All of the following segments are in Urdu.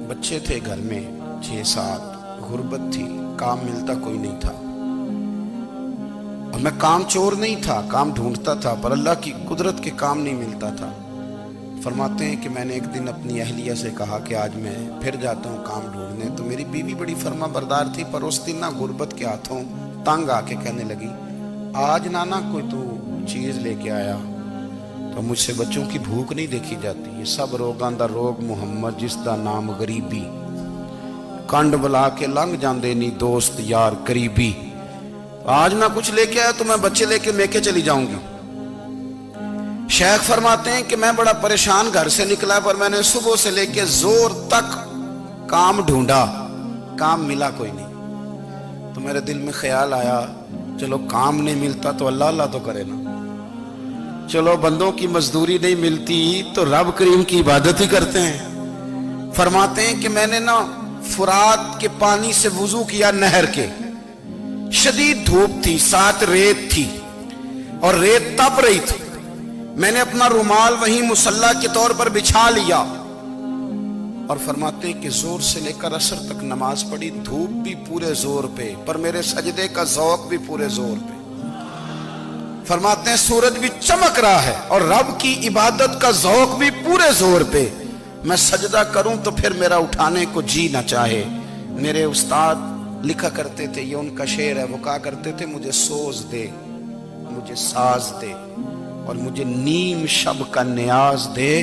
بچے تھے گھر میں 6-7, غربت تھی, کام ملتا کوئی نہیں تھا. اور میں کام چور نہیں تھا, کام ڈھونڈتا تھا, پر اللہ کی قدرت کے کام نہیں ملتا تھا. فرماتے ہیں کہ میں نے ایک دن اپنی اہلیہ سے کہا کہ آج میں پھر جاتا ہوں کام ڈھونڈنے. تو میری بیوی بڑی فرما بردار تھی, پر اس دن نہ غربت کے ہاتھوں تنگ آ کے کہنے لگی, آج نانا کوئی تو چیز لے کے آیا. تو مجھ سے بچوں کی بھوک نہیں دیکھی جاتی. یہ سب روگاں دا روگ محمد جس دا نام غریبی, کنڈ بلا کے لنگ جاندے نہیں دوست یار قریبی. آج نہ کچھ لے کے آیا تو میں بچے لے کے میکے چلی جاؤں گی. شیخ فرماتے ہیں کہ میں بڑا پریشان گھر سے نکلا, پر میں نے صبح سے لے کے زور تک کام ڈھونڈا, کام ملا کوئی نہیں. تو میرے دل میں خیال آیا, چلو کام نہیں ملتا تو اللہ اللہ تو کرے نا, چلو بندوں کی مزدوری نہیں ملتی تو رب کریم کی عبادت ہی کرتے ہیں. فرماتے ہیں کہ میں نے نا فرات کے پانی سے وضو کیا, نہر کے, شدید دھوپ تھی, ساتھ ریت تھی اور ریت تپ رہی تھی. میں نے اپنا رومال وہیں مصلی کے طور پر بچھا لیا اور فرماتے ہیں کہ زور سے لے کر عصر تک نماز پڑھی. دھوپ بھی پورے زور پہ, پر میرے سجدے کا ذوق بھی پورے زور پہ. فرماتے ہیں سورج بھی چمک رہا ہے اور رب کی عبادت کا ذوق بھی پورے زور پہ. میں سجدہ کروں تو پھر میرا اٹھانے کو جی نہ چاہے. میرے استاد لکھا کرتے تھے, یہ ان کا شعر ہے, وہ کہا کرتے تھے, مجھے سوز دے, مجھے ساز دے, اور مجھے نیم شب کا نیاز دے.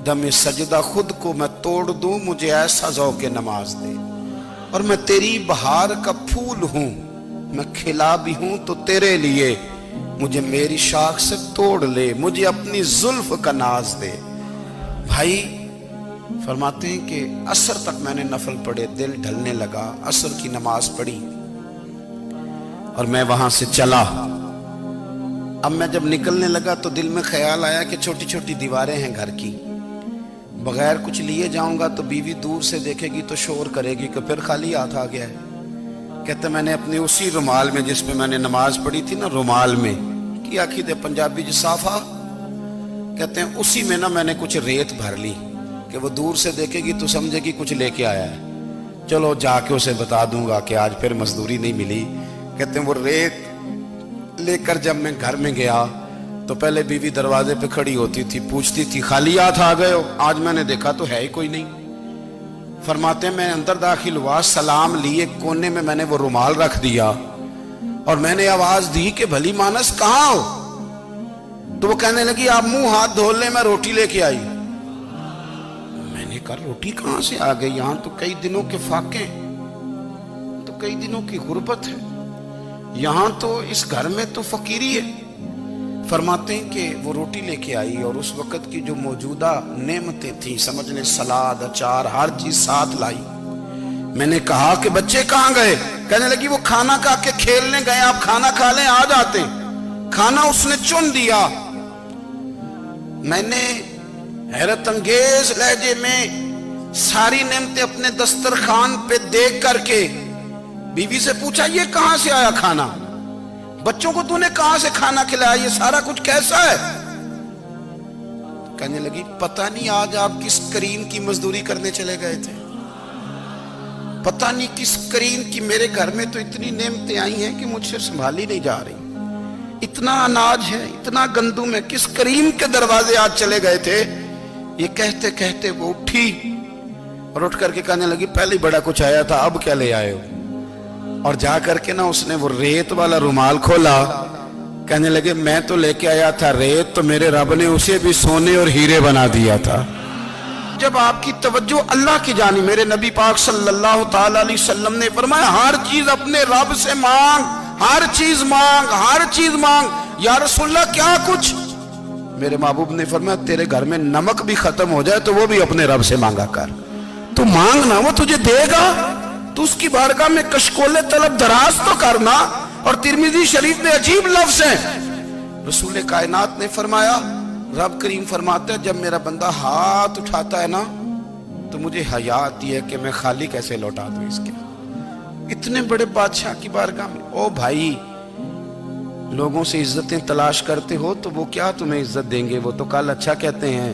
دم سجدہ خود کو میں توڑ دوں, مجھے ایسا ذوق نماز دے. اور میں تیری بہار کا پھول ہوں, میں کھلا بھی ہوں تو تیرے لیے, مجھے میری شاخ سے توڑ لے, مجھے اپنی زلف کا ناز دے. بھائی فرماتے ہیں کہ عصر تک میں نے نفل پڑھے, دل ڈھلنے لگا, عصر کی نماز پڑھی اور میں وہاں سے چلا. اب میں جب نکلنے لگا تو دل میں خیال آیا کہ چھوٹی چھوٹی دیواریں ہیں گھر کی, بغیر کچھ لیے جاؤں گا تو بیوی دور سے دیکھے گی تو شور کرے گی کہ پھر خالی ہاتھ آ گیا ہے. کہتے میں نے اپنے اسی رومال میں جس میں میں نے نماز پڑھی تھی نا, رومال میں کی آخی دے پنجابی جسافہ کہتے ہیں, اسی میں نا میں نے کچھ ریت بھر لی کہ وہ دور سے دیکھے گی تو سمجھے گی کچھ لے کے آیا ہے. چلو جا کے اسے بتا دوں گا کہ آج پھر مزدوری نہیں ملی. کہتے ہیں وہ ریت لے کر جب میں گھر میں گیا تو پہلے بیوی دروازے پہ کھڑی ہوتی تھی, پوچھتی تھی خالی ہاتھ آ گئے ہو؟ آج میں نے دیکھا تو ہے ہی کوئی نہیں. فرماتے ہیں میں اندر داخل ہوا, سلام لیے, کونے میں میں نے وہ رومال رکھ دیا اور میں نے آواز دی کہ بھلی مانس کہاں ہو؟ تو وہ کہنے لگی آپ منہ ہاتھ دھو لیں, میں روٹی لے کے آئی. میں نے کہا روٹی کہاں سے آ گئی؟ یہاں تو کئی دنوں کے فاقے, تو کئی دنوں کی غربت ہے, یہاں تو اس گھر میں تو فقیری ہے. فرماتے ہیں کہ وہ روٹی لے کے آئی اور اس وقت کی جو موجودہ نعمتیں تھیں, سمجھ لیں سلاد, اچار, ہر چیز ساتھ لائی. میں نے کہا کہ بچے کہاں گئے؟ کہنے لگی وہ کھانا کھا کے کھیلنے گئے, آپ کھانا کھا لیں آ جاتے. کھانا اس نے چن دیا. میں نے حیرت انگیز لہجے میں ساری نعمتیں اپنے دسترخوان پہ دیکھ کر کے بیوی سے پوچھا یہ کہاں سے آیا کھانا؟ بچوں کو تو نے کہاں سے کھانا کھلایا؟ یہ سارا کچھ کیسا ہے؟ کہنے لگی پتہ نہیں آج آپ کس کریم کی مزدوری کرنے چلے گئے تھے, پتہ نہیں کس کریم کی. میرے گھر میں تو اتنی نعمتیں آئی ہیں کہ مجھ سے سنبھالی نہیں جا رہی. اتنا اناج ہے, اتنا گندم ہے, کس کریم کے دروازے آج چلے گئے تھے؟ یہ کہتے کہتے وہ اٹھی اور اٹھ کر کے کہنے لگی پہلے بڑا کچھ آیا تھا, اب کیا لے آئے ہو؟ اور جا کر کے نا اس نے وہ ریت والا رومال کھولا. کہنے لگے میں تو لے کے آیا تھا ریت, تو میرے رب نے اسے بھی سونے اور ہیرے بنا دیا تھا. جب آپ کی توجہ اللہ کی جانب, میرے نبی پاک صلی اللہ تعالی علیہ وسلم نے فرمایا ہر چیز اپنے رب سے مانگ, ہر چیز مانگ, ہر چیز مانگ. یا رسول اللہ کیا کچھ؟ میرے محبوب نے فرمایا تیرے گھر میں نمک بھی ختم ہو جائے تو وہ بھی اپنے رب سے مانگا کر. تو مانگنا, وہ تجھے دے گا, تو اس کی بارگاہ میں کشکول طلب دراز تو کرنا. اور ترمذی شریف میں عجیب لفظ ہیں, رسول کائنات نے فرمایا, رب کریم فرماتا ہے جب میرا بندہ ہاتھ اٹھاتا ہے نا تو مجھے حیا آتی ہے کہ میں خالی کیسے لوٹا دوں اس کے. اتنے بڑے بادشاہ کی بارگاہ میں. او بھائی, لوگوں سے عزتیں تلاش کرتے ہو تو وہ کیا تمہیں عزت دیں گے؟ وہ تو کل اچھا کہتے ہیں